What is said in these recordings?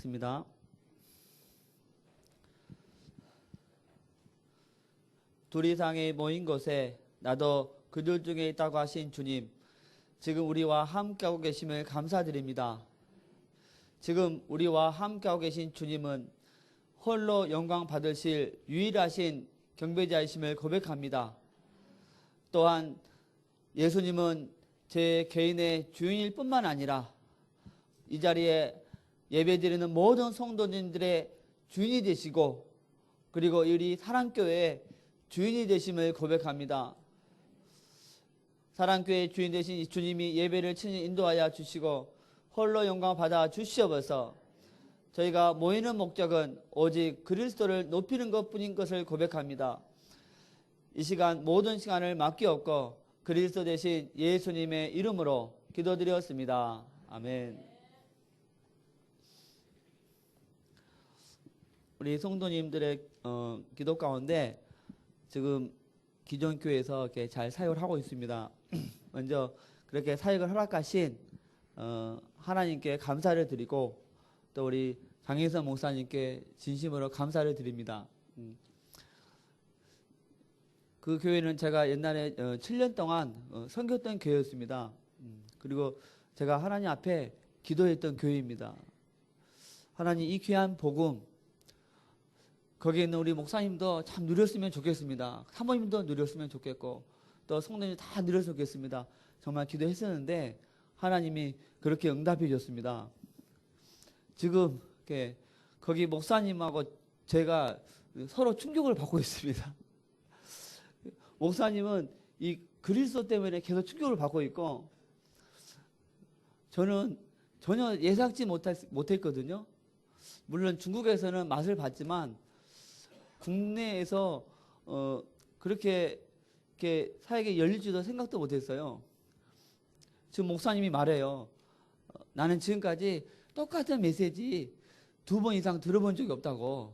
읽습니다. 둘 이상이 모인 곳에 나도 그들 중에 있다고 하신 주님, 지금 우리와 함께하고 계심을 감사드립니다. 지금 우리와 함께하고 계신 주님은 홀로 영광 받으실 유일하신 경배자이심을 고백합니다. 또한 예수님은 제 개인의 주인일 뿐만 아니라 이 자리에 예배드리는 모든 성도님들의 주인이 되시고, 그리고 우리 사랑교회의 주인이 되심을 고백합니다. 사랑교회의 주인 되신 이 주님이 예배를 친히 인도하여 주시고 홀로 영광 받아 주시옵소서. 저희가 모이는 목적은 오직 그리스도를 높이는 것뿐인 것을 고백합니다. 이 시간 모든 시간을 맡기옵고 그리스도 대신 예수님의 이름으로 기도드렸습니다. 아멘. 우리 성도님들의 기도 가운데 지금 기존 교회에서 이렇게 잘 사역을 하고 있습니다. 먼저 그렇게 사역을 허락하신 하나님께 감사를 드리고, 또 우리 장혜선 목사님께 진심으로 감사를 드립니다. 그 교회는 제가 옛날에 7년 동안 섬겼던 교회였습니다. 그리고 제가 하나님 앞에 기도했던 교회입니다. 하나님, 이 귀한 복음, 거기에 있는 우리 목사님도 참 누렸으면 좋겠습니다. 사모님도 누렸으면 좋겠고, 또 성도님 다 누렸으면 좋겠습니다. 정말 기도했었는데 하나님이 그렇게 응답해 주셨습니다. 지금 거기 목사님하고 제가 서로 충격을 받고 있습니다. 목사님은 이 그리스도 때문에 계속 충격을 받고 있고, 저는 전혀 예상치 못했거든요. 물론 중국에서는 맛을 봤지만 국내에서 그렇게 사역에 열릴지도 생각도 못했어요. 지금 목사님이 말해요. 나는 지금까지 똑같은 메시지 2번 이상 들어본 적이 없다고.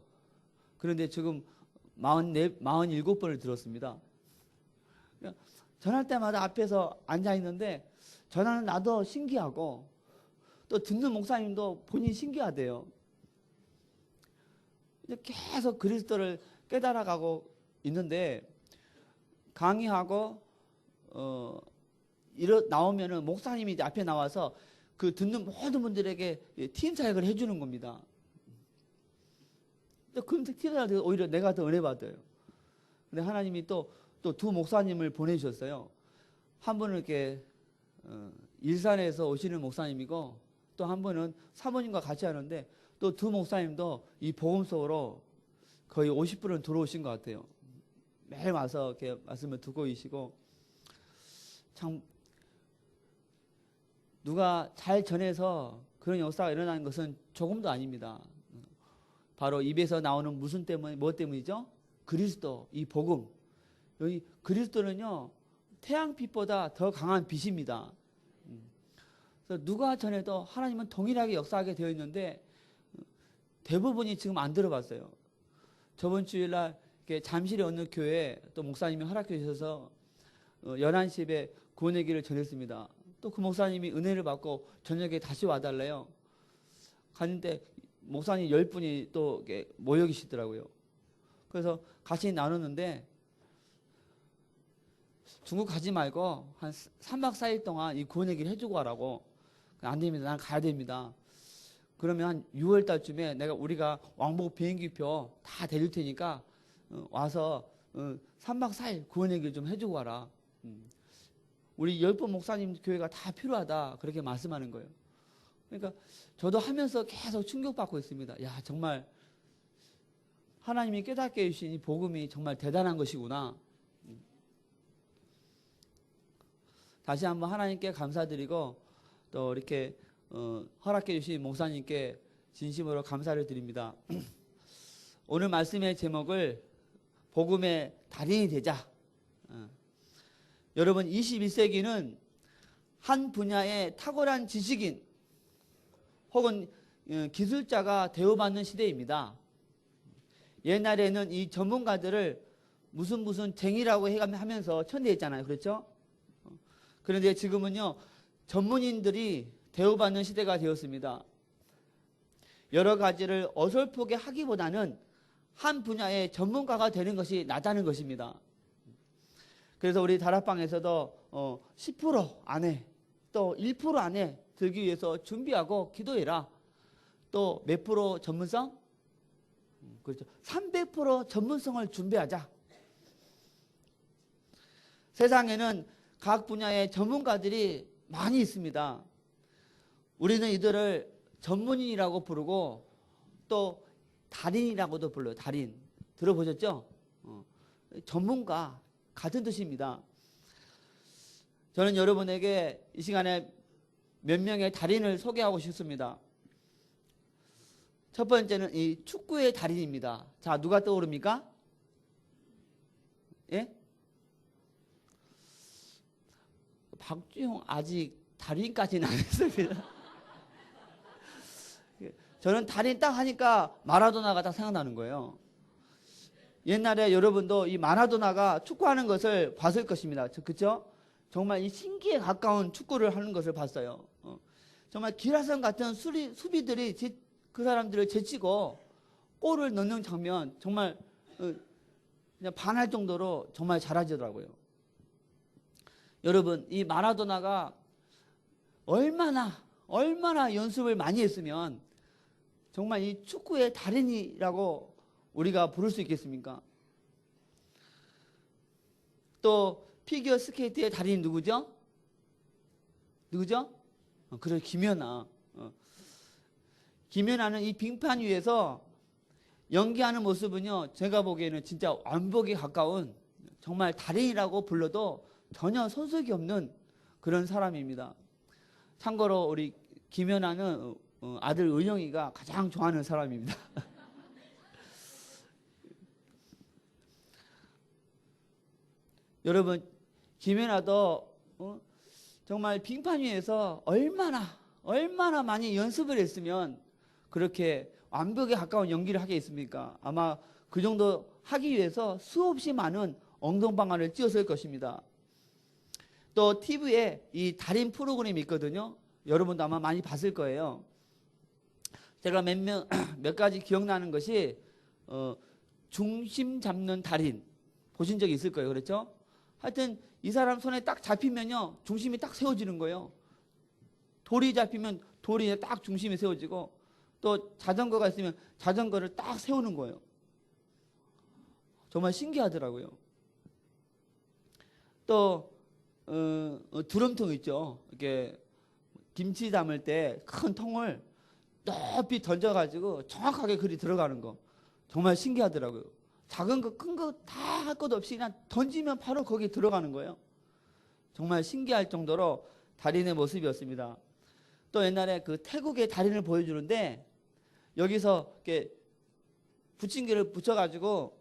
그런데 지금 47번을 들었습니다. 전할 때마다 앞에서 앉아있는데 전하는 나도 신기하고, 또 듣는 목사님도 본인이 신기하대요. 계속 그리스도를 깨달아가고 있는데, 강의하고 나오면은 목사님이 이제 앞에 나와서 그 듣는 모든 분들에게 팀 사역을 해주는 겁니다. 그 팀 사역을 오히려 내가 더 은혜 받아요. 근데 하나님이 또 두 목사님을 보내주셨어요. 한 분은 이렇게 일산에서 오시는 목사님이고, 또 한 분은 사모님과 같이 하는데, 또 두 목사님도 이 복음 속으로 거의 50분은 들어오신 것 같아요. 매일 와서 이렇게 말씀을 듣고 계시고, 참 누가 잘 전해서 그런 역사가 일어나는 것은 조금도 아닙니다. 바로 입에서 나오는 무슨 때문에, 뭐 때문이죠? 그리스도, 이 복음. 여기 그리스도는요, 태양빛보다 더 강한 빛입니다. 그래서 누가 전해도 하나님은 동일하게 역사하게 되어 있는데 대부분이 지금 안 들어봤어요. 저번 주일날 잠실에 어느 교회 또 목사님이 허락해 주셔서 11시에 구원의 길을 전했습니다. 또 그 목사님이 은혜를 받고 저녁에 다시 와달래요. 갔는데 목사님 10분이 또 모여 계시더라고요. 그래서 같이 나누는데, 중국 가지 말고 한 3박 4일 동안 이 구원의 길 해주고 가라고. 안 됩니다. 난 가야 됩니다. 그러면 한 6월 달쯤에 우리가 왕복 비행기표 다 대줄 테니까 와서 3박 4일 구원의 길 좀 해주고 가라. 우리 10분 목사님 교회가 다 필요하다, 그렇게 말씀하는 거예요. 그러니까 저도 하면서 계속 충격받고 있습니다. 야, 정말 하나님이 깨닫게 해주신 이 복음이 정말 대단한 것이구나. 다시 한번 하나님께 감사드리고, 또 이렇게 허락해 주신 목사님께 진심으로 감사를 드립니다. 오늘 말씀의 제목을 복음의 달인이 되자. 여러분, 21세기는 한 분야의 탁월한 지식인 혹은 기술자가 대우받는 시대입니다. 옛날에는 이 전문가들을 무슨 쟁이라고 하면서 천대했잖아요. 그렇죠? 그런데 지금은요, 전문인들이 대우받는 시대가 되었습니다. 여러 가지를 어설프게 하기보다는 한 분야의 전문가가 되는 것이 낫다는 것입니다. 그래서 우리 다락방에서도 10% 안에 또 1% 안에 들기 위해서 준비하고 기도해라. 또 몇 프로 전문성? 그렇죠. 300% 전문성을 준비하자. 세상에는 각 분야의 전문가들이 많이 있습니다. 우리는 이들을 전문인이라고 부르고 또 달인이라고도 불러요. 달인. 들어보셨죠? 전문가 같은 뜻입니다. 저는 여러분에게 이 시간에 몇 명의 달인을 소개하고 싶습니다. 첫 번째는 이 축구의 달인입니다. 자, 누가 떠오릅니까? 예? 박주영 아직 달인까지는 안 했습니다. 저는 달인 딱 하니까 마라도나가 딱 생각나는 거예요. 옛날에 여러분도 이 마라도나가 축구하는 것을 봤을 것입니다. 그렇죠? 정말 이 신기에 가까운 축구를 하는 것을 봤어요. 정말 기라성 같은 수비들이 그 사람들을 제치고 골을 넣는 장면 정말 그냥 반할 정도로 정말 잘하더라고요. 여러분, 이 마라도나가 얼마나 연습을 많이 했으면 정말 이 축구의 달인이라고 우리가 부를 수 있겠습니까? 또 피겨 스케이트의 달인이 누구죠? 누구죠? 그래, 김연아. 김연아는 이 빙판 위에서 연기하는 모습은요, 제가 보기에는 진짜 완벽에 가까운 정말 달인이라고 불러도 전혀 손색이 없는 그런 사람입니다. 참고로 우리 김연아는 아들 은영이가 가장 좋아하는 사람입니다. 여러분, 김연아도 정말 빙판 위에서 얼마나 많이 연습을 했으면 그렇게 완벽에 가까운 연기를 하겠습니까? 아마 그 정도 하기 위해서 수없이 많은 엉덩방아를 찧었을 것입니다. 또 TV에 이 달인 프로그램이 있거든요. 여러분도 아마 많이 봤을 거예요. 제가 몇 가지 기억나는 것이 중심 잡는 달인 보신 적이 있을 거예요. 그렇죠? 하여튼 이 사람 손에 딱 잡히면요, 중심이 딱 세워지는 거예요. 돌이 잡히면 돌이 딱 중심이 세워지고, 또 자전거가 있으면 자전거를 딱 세우는 거예요. 정말 신기하더라고요. 또 드럼통 있죠. 이렇게 김치 담을 때 큰 통을 높이 던져가지고 정확하게 글이 들어가는 거 정말 신기하더라고요. 작은 거 큰 거 다 할 것 없이 그냥 던지면 바로 거기 들어가는 거예요. 정말 신기할 정도로 달인의 모습이었습니다. 또 옛날에 그 태국의 달인을 보여주는데 여기서 이렇게 부침개를 붙여가지고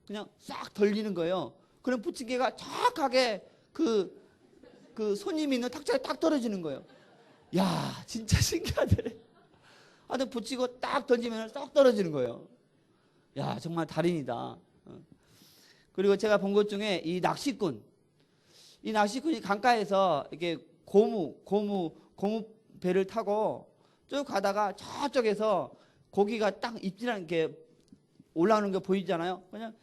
그냥 싹 돌리는 거예요. 그럼 부침개가 정확하게 그 손님 있는 탁자에 딱 떨어지는 거예요. 야, 진짜 신기하더래. 하여튼 붙이고 딱 던지면 쏙 떨어지는 거예요. 야, 정말 달인이다. 그리고 제가 본 것 중에 이 낚시꾼이 강가에서 이렇게 고무 배를 타고 쭉 가다가 저쪽에서 고기가 딱 입질하는 게 올라오는 게 보이잖아요. 그냥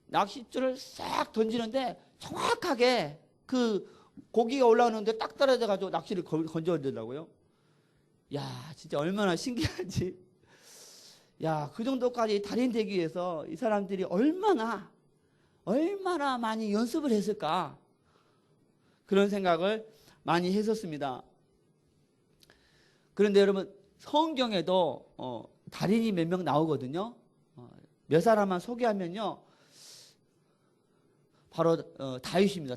낚싯줄을 싹 던지는데 정확하게 그 고기가 올라오는데 딱 떨어져가지고 낚시를 건져오더라고요. 야, 진짜 얼마나 신기한지. 야, 그 정도까지 달인 되기 위해서 이 사람들이 얼마나 많이 연습을 했을까. 그런 생각을 많이 했었습니다. 그런데 여러분, 성경에도 달인이 몇 명 나오거든요. 몇 사람만 소개하면요, 바로 다윗입니다.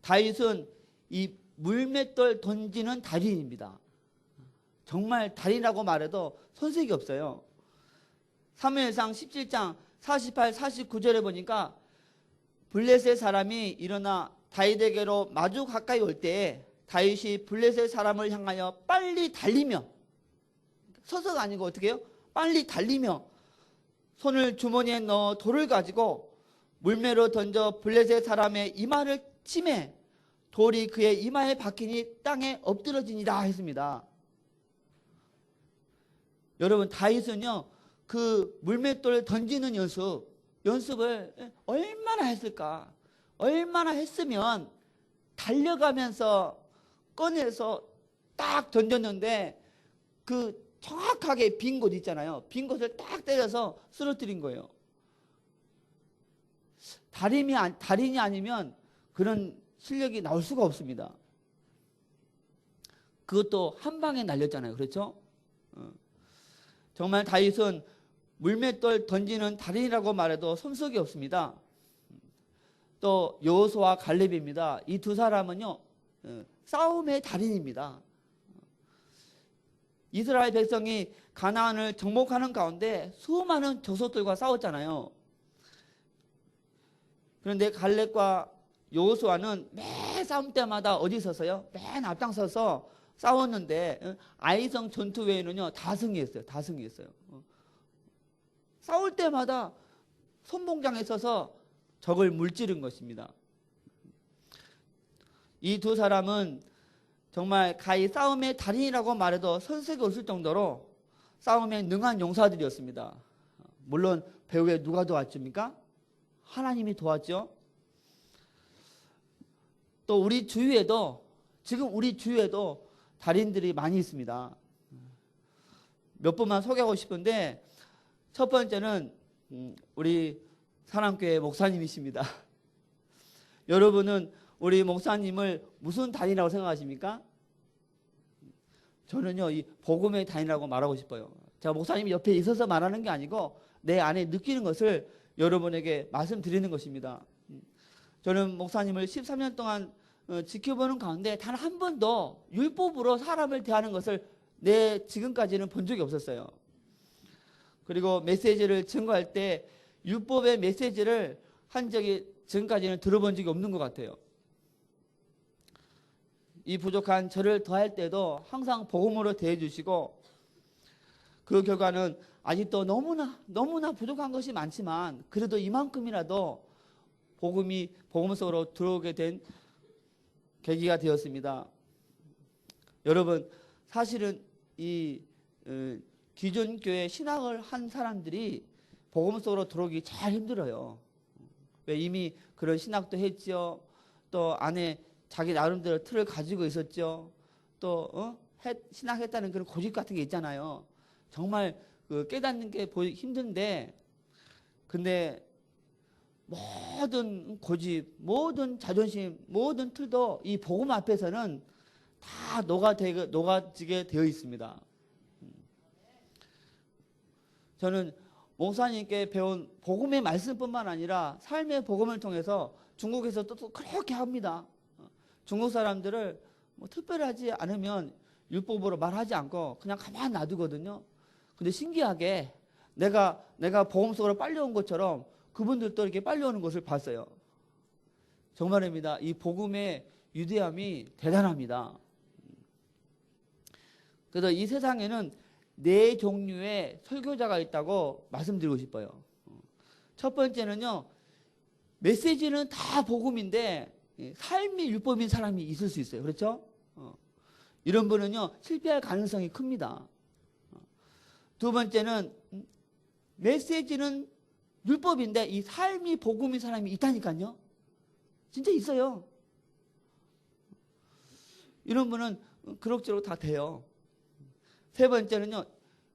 다윗은 이 물맷돌 던지는 달인입니다. 정말 달인이라고 말해도 손색이 없어요. 사무엘상 17장 48, 49절에 보니까 블레셋 사람이 일어나 다윗에게로 마주 가까이 올 때에 다윗이 블레셋 사람을 향하여 빨리 달리며, 서서가 아니고 어떻게 해요? 빨리 달리며 손을 주머니에 넣어 돌을 가지고 물매로 던져 블레셋 사람의 이마를 치매 돌이 그의 이마에 박히니 땅에 엎드러지니라 했습니다. 여러분 다윗은요 그 물맷돌을 던지는 연습을 얼마나 했을까? 얼마나 했으면 달려가면서 꺼내서 딱 던졌는데 그 정확하게 빈 곳 있잖아요. 빈 곳을 딱 때려서 쓰러뜨린 거예요. 달인이 아니면 그런 실력이 나올 수가 없습니다. 그것도 한 방에 날렸잖아요. 그렇죠? 정말 다윗은 물맷돌 던지는 달인이라고 말해도 손색이 없습니다. 또 여호수아와 갈렙입니다. 이 두 사람은요 싸움의 달인입니다. 이스라엘 백성이 가나안을 정복하는 가운데 수많은 저속들과 싸웠잖아요. 그런데 갈렙과 여호수아는 매 싸움 때마다 어디 있었어요? 맨 앞장서서 싸웠는데 아이성 전투 외에는요 다 승리했어요. 다 승리했어요. 싸울 때마다 선봉장에 서서 적을 물찌른 것입니다. 이 두 사람은 정말 가히 싸움의 달인이라고 말해도 손색이 없을 정도로 싸움에 능한 용사들이었습니다. 물론 배후에 누가 도왔습니까? 하나님이 도왔죠. 또 지금 우리 주위에도 달인들이 많이 있습니다. 몇 분만 소개하고 싶은데 첫 번째는 우리 사랑교회 목사님이십니다. 여러분은 우리 목사님을 무슨 달인이라고 생각하십니까? 저는요 이 복음의 달인이라고 말하고 싶어요. 제가 목사님이 옆에 있어서 말하는 게 아니고 내 안에 느끼는 것을 여러분에게 말씀드리는 것입니다. 저는 목사님을 13년 동안 지켜보는 가운데 단 한 번도 율법으로 사람을 대하는 것을 지금까지는 본 적이 없었어요. 그리고 메시지를 증거할 때 율법의 메시지를 한 적이 지금까지는 들어본 적이 없는 것 같아요. 이 부족한 저를 더할 때도 항상 복음으로 대해주시고 그 결과는 아직도 너무나 부족한 것이 많지만 그래도 이만큼이라도 복음 속으로 들어오게 된 계기가 되었습니다. 여러분 사실은 이 기존 교회 신학을 한 사람들이 복음 속으로 들어오기 잘 힘들어요. 왜 이미 그런 신학도 했죠. 또 안에 자기 나름대로 틀을 가지고 있었죠. 또 신학했다는 그런 고집 같은 게 있잖아요. 정말 깨닫는 게 힘든데 근데 모든 고집, 모든 자존심, 모든 틀도 이 복음 앞에서는 다 녹아지게 되어 있습니다. 저는 목사님께 배운 복음의 말씀뿐만 아니라 삶의 복음을 통해서 중국에서 또 그렇게 합니다. 중국 사람들을 특별하지 않으면 율법으로 말하지 않고 그냥 가만 놔두거든요. 근데 신기하게 내가 복음 속으로 빨려온 것처럼 그분들도 이렇게 빨려오는 것을 봤어요. 정말입니다. 이 복음의 위대함이 대단합니다. 그래서 이 세상에는 4종류의 설교자가 있다고 말씀드리고 싶어요. 첫 번째는요, 메시지는 다 복음인데 삶이 율법인 사람이 있을 수 있어요. 그렇죠? 이런 분은요 실패할 가능성이 큽니다. 두 번째는 메시지는 율법인데 이 삶이 복음인 사람이 있다니까요. 진짜 있어요. 이런 분은 그럭저럭 다 돼요. 세 번째는요,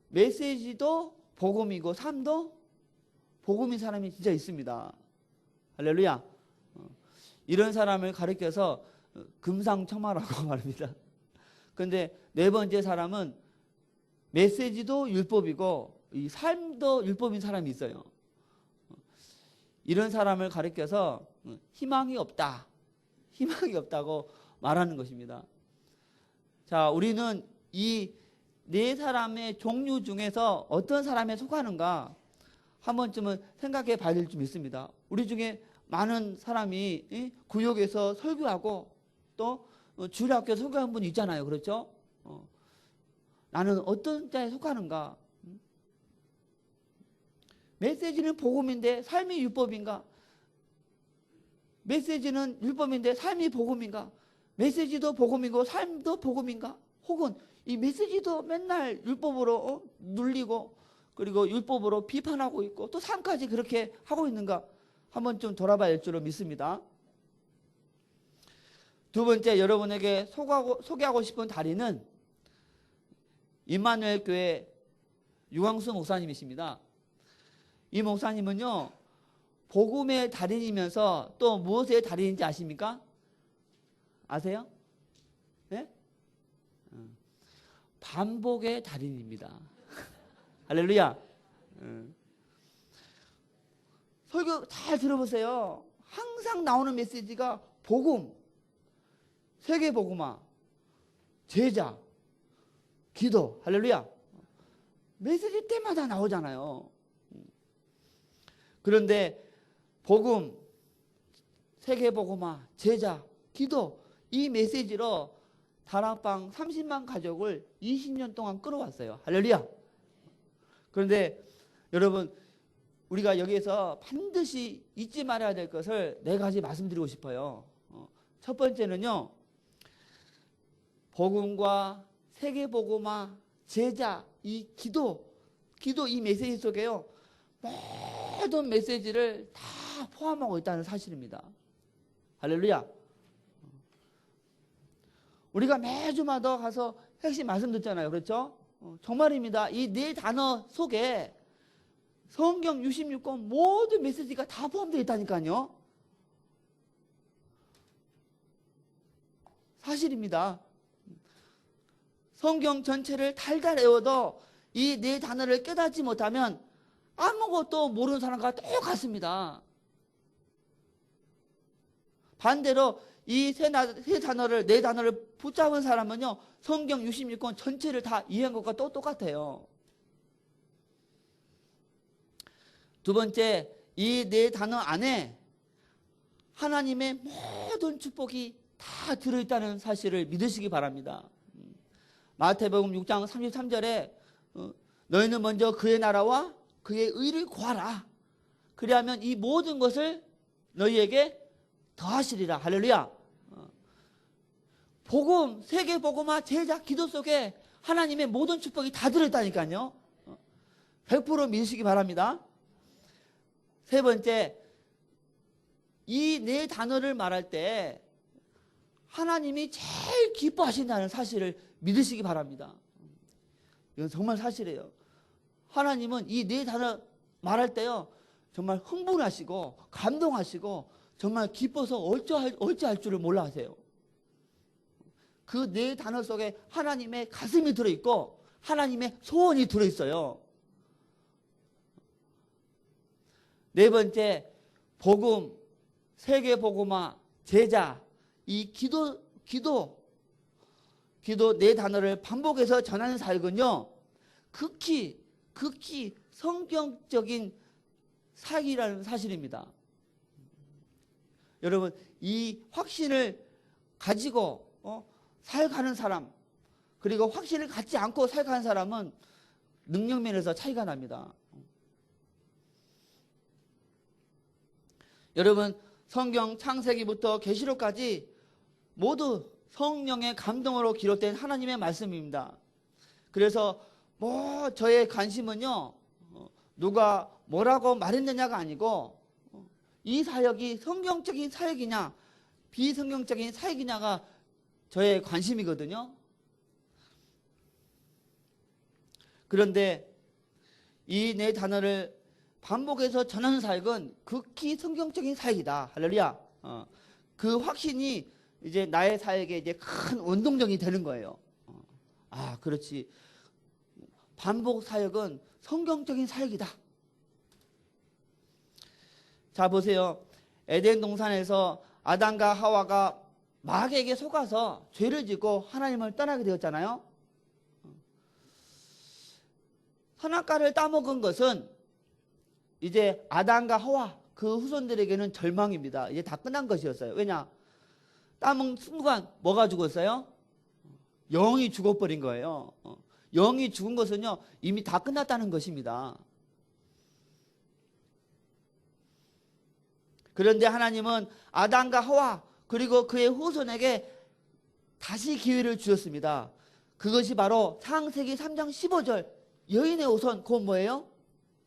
메시지도 복음이고 삶도 복음인 사람이 진짜 있습니다. 할렐루야. 이런 사람을 가리켜서 금상첨화라고 말합니다. 그런데 네 번째 사람은 메시지도 율법이고 이 삶도 율법인 사람이 있어요. 이런 사람을 가리켜서 희망이 없다고 말하는 것입니다. 자, 우리는 이 네 사람의 종류 중에서 어떤 사람에 속하는가 한 번쯤은 생각해 봐야 될 점 있습니다. 우리 중에 많은 사람이 구역에서 설교하고 또 주일학교에 설교하는 분이 있잖아요. 그렇죠? 나는 어떤 자에 속하는가? 메시지는 복음인데 삶이 율법인가? 메시지는 율법인데 삶이 복음인가? 메시지도 복음이고 삶도 복음인가? 혹은 이 메시지도 맨날 율법으로 눌리고 그리고 율법으로 비판하고 있고 또 삶까지 그렇게 하고 있는가 한번 좀 돌아봐야 할 줄로 믿습니다. 두 번째 여러분에게 소개하고 싶은 다리는 임마누엘 교회 유광수 목사님이십니다. 이 목사님은요 복음의 달인이면서 또 무엇의 달인인지 아십니까? 아세요? 네? 반복의 달인입니다. 할렐루야. 설교 잘 들어보세요. 항상 나오는 메시지가 복음, 세계복음화, 제자, 기도. 할렐루야. 메시지 때마다 나오잖아요. 그런데 복음, 세계복음화, 제자, 기도 이 메시지로 다락방 30만 가족을 20년 동안 끌어왔어요. 할렐루야. 그런데 여러분 우리가 여기에서 반드시 잊지 말아야 될 것을 네 가지 말씀드리고 싶어요. 첫 번째는요. 복음과 세계복음화, 제자, 이 기도 이 메시지 속에요. 모든 메시지를 다 포함하고 있다는 사실입니다. 할렐루야. 우리가 매주마다 가서 핵심 말씀 듣잖아요. 그렇죠? 정말입니다. 이 네 단어 속에 성경 66권 모든 메시지가 다 포함되어 있다니까요. 사실입니다. 성경 전체를 달달 외워도 이 네 단어를 깨닫지 못하면 아무것도 모르는 사람과 똑같습니다. 반대로 이 네 단어를 붙잡은 사람은요 성경 66권 전체를 다 이해한 것과 똑같아요. 두 번째, 이 네 단어 안에 하나님의 모든 축복이 다 들어있다는 사실을 믿으시기 바랍니다. 마태복음 6장 33절에 너희는 먼저 그의 나라와 그의 의를 구하라. 그리하면 이 모든 것을 너희에게 더하시리라. 할렐루야. 복음, 세계복음화, 제자, 기도 속에 하나님의 모든 축복이 다 들어있다니까요. 100% 믿으시기 바랍니다. 세 번째, 이 네 단어를 말할 때 하나님이 제일 기뻐하신다는 사실을 믿으시기 바랍니다. 이건 정말 사실이에요. 하나님은 이 네 단어 말할 때요 정말 흥분하시고 감동하시고 정말 기뻐서 어찌할 줄을 몰라 하세요. 그 네 단어 속에 하나님의 가슴이 들어있고 하나님의 소원이 들어있어요. 네 번째, 복음, 세계복음화, 제자, 이 기도 네 단어를 반복해서 전하는 사역은요 극히 성경적인 사역이라는 사실입니다. 여러분 이 확신을 가지고 사역하는 사람 그리고 확신을 갖지 않고 사역하는 사람은 능력면에서 차이가 납니다. 여러분 성경 창세기부터 계시록까지 모두 성령의 감동으로 기록된 하나님의 말씀입니다. 그래서 저의 관심은요 누가 뭐라고 말했느냐가 아니고 이 사역이 성경적인 사역이냐 비성경적인 사역이냐가 저의 관심이거든요. 그런데 이 네 단어를 반복해서 전하는 사역은 극히 성경적인 사역이다. 할렐루야. 그 확신이 이제 나의 사역에 이제 큰 원동력이 되는 거예요. 그렇지. 반복 사역은 성경적인 사역이다. 자, 보세요. 에덴 동산에서 아담과 하와가 마귀에게 속아서 죄를 짓고 하나님을 떠나게 되었잖아요. 선악과를 따먹은 것은 이제 아담과 하와 그 후손들에게는 절망입니다. 이제 다 끝난 것이었어요. 왜냐? 따먹은 순간 뭐가 죽었어요? 영이 죽어버린 거예요. 영이 죽은 것은요 이미 다 끝났다는 것입니다. 그런데 하나님은 아담과 하와 그리고 그의 후손에게 다시 기회를 주셨습니다. 그것이 바로 창세기 3장 15절 여인의 오선, 그건 뭐예요?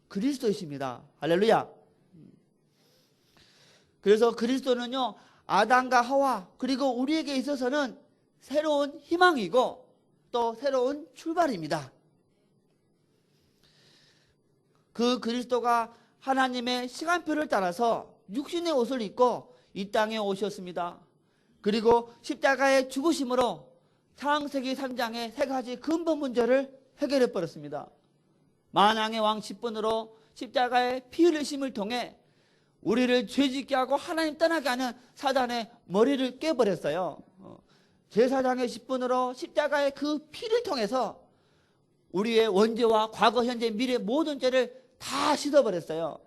그리스도이십니다. 할렐루야. 그래서 그리스도는요, 아담과 하와 그리고 우리에게 있어서는 새로운 희망이고 또 새로운 출발입니다. 그 그리스도가 하나님의 시간표를 따라서 육신의 옷을 입고 이 땅에 오셨습니다. 그리고 십자가의 죽으심으로 창세기 3장의 세 가지 근본 문제를 해결해 버렸습니다. 만왕의 왕 10분으로 십자가의 피 흘리심을 통해 우리를 죄짓게 하고 하나님 떠나게 하는 사단의 머리를 깨버렸어요. 제사장의 10분으로 십자가의 그 피를 통해서 우리의 원죄와 과거, 현재, 미래 모든 죄를 다 씻어버렸어요.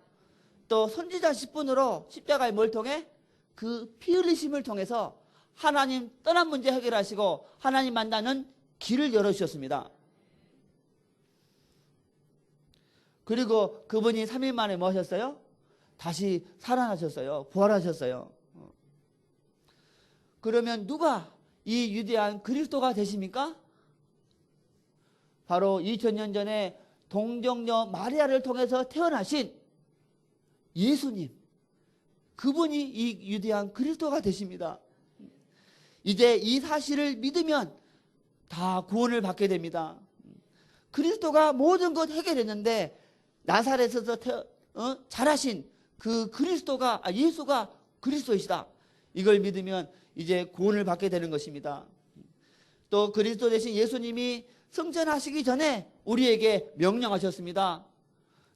또 선지자 10분으로 십자가의 뭘 통해? 그 피 흘리심을 통해서 하나님 떠난 문제 해결하시고 하나님 만나는 길을 열어주셨습니다. 그리고 그분이 3일 만에 뭐 하셨어요? 다시 살아나셨어요. 부활하셨어요. 그러면 누가 이 위대한 그리스도가 되십니까? 바로 2000년 전에 동정녀 마리아를 통해서 태어나신 예수님, 그분이 이 위대한 그리스도가 되십니다. 이제 이 사실을 믿으면 다 구원을 받게 됩니다. 그리스도가 모든 것 해결했는데 나사렛에서 자라신 그 그리스도가, 예수가 그리스도이시다. 이걸 믿으면 이제 구원을 받게 되는 것입니다. 또 그리스도 대신 예수님이 승천하시기 전에 우리에게 명령하셨습니다.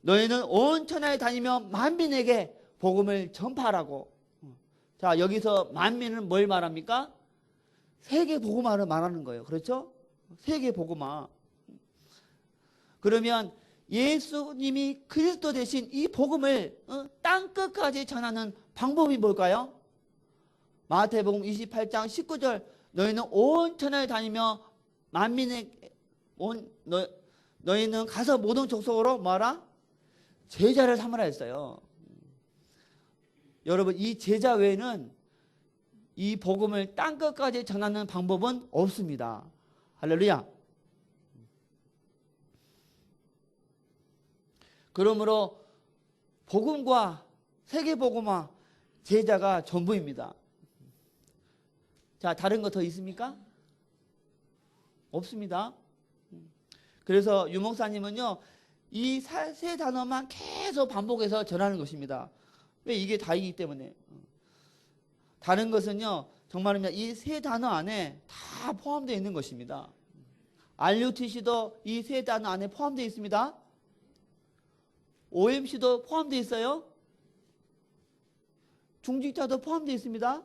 너희는 온 천하에 다니며 만민에게 복음을 전파하라고. 자, 여기서 만민은 뭘 말합니까? 세계 복음화를 말하는 거예요. 그렇죠? 세계 복음화. 그러면 예수님이 그리스도 대신 이 복음을 땅끝까지 전하는 방법이 뭘까요? 마태복음 28장 19절 너희는 온 천하에 다니며 만민에게 너희는 가서 모든 족속으로 뭐하라? 제자를 삼으라 했어요. 여러분, 이 제자 외에는 이 복음을 땅끝까지 전하는 방법은 없습니다. 할렐루야. 그러므로 복음과 세계복음화, 제자가 전부입니다. 자, 다른 거 더 있습니까? 없습니다. 그래서 유목사님은요, 이 세 단어만 계속 반복해서 전하는 것입니다. 왜? 이게 다이기 때문에. 다른 것은요, 정말입니다. 이 세 단어 안에 다 포함되어 있는 것입니다. RUTC도 이 세 단어 안에 포함되어 있습니다. OMC도 포함되어 있어요. 중직자도 포함되어 있습니다.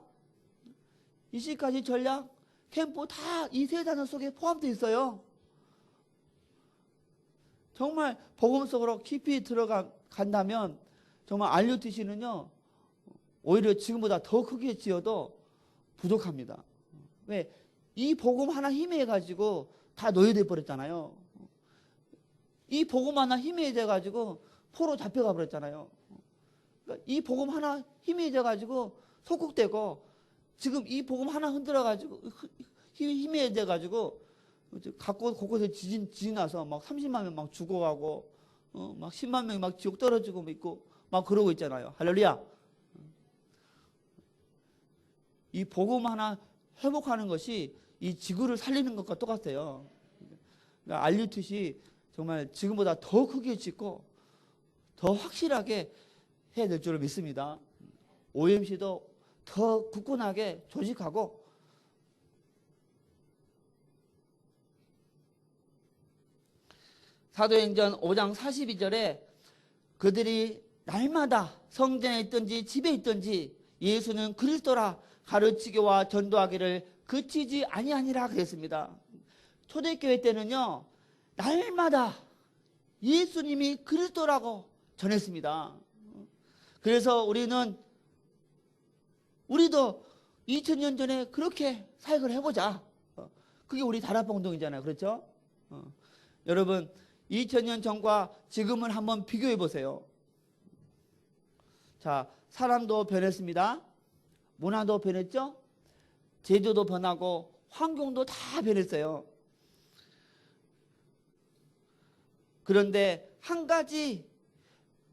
이시까지 전략, 캠프 다 이 세 단어 속에 포함되어 있어요. 정말 복음 속으로 깊이 들어간다면 정말 RUTC는요, 오히려 지금보다 더 크게 지어도 부족합니다. 왜? 이 복음 하나 희미해가지고 다 노예돼 버렸잖아요. 이 복음 하나 희미해져가지고 포로 잡혀가 버렸잖아요. 그러니까 이 복음 하나 희미해져가지고 속국되고, 지금 이 복음 하나 흔들어가지고 희미해져가지고 갖고 곳곳에 지진 나서 막 30만 명 막 죽어가고 막 10만 명이 막 지옥 떨어지고 있고 막 그러고 있잖아요. 할렐루야. 이 복음 하나 회복하는 것이 이 지구를 살리는 것과 똑같아요. 그러니까 RUTC 정말 지금보다 더 크게 짓고 더 확실하게 해야 될 줄을 믿습니다. OMC도 더 굳건하게 조직하고, 사도행전 5장 42절에 그들이 날마다 성전에 있든지 집에 있든지 예수는 그리스도라 가르치기와 전도하기를 그치지 아니하니라 그랬습니다. 초대교회 때는요, 날마다 예수님이 그리스도라고 전했습니다. 그래서 우리도 2000년 전에 그렇게 사역을 해보자. 그게 우리 다락방동이잖아요. 그렇죠? 여러분, 2000년 전과 지금을 한번 비교해 보세요. 자, 사람도 변했습니다. 문화도 변했죠? 제도도 변하고 환경도 다 변했어요. 그런데 한 가지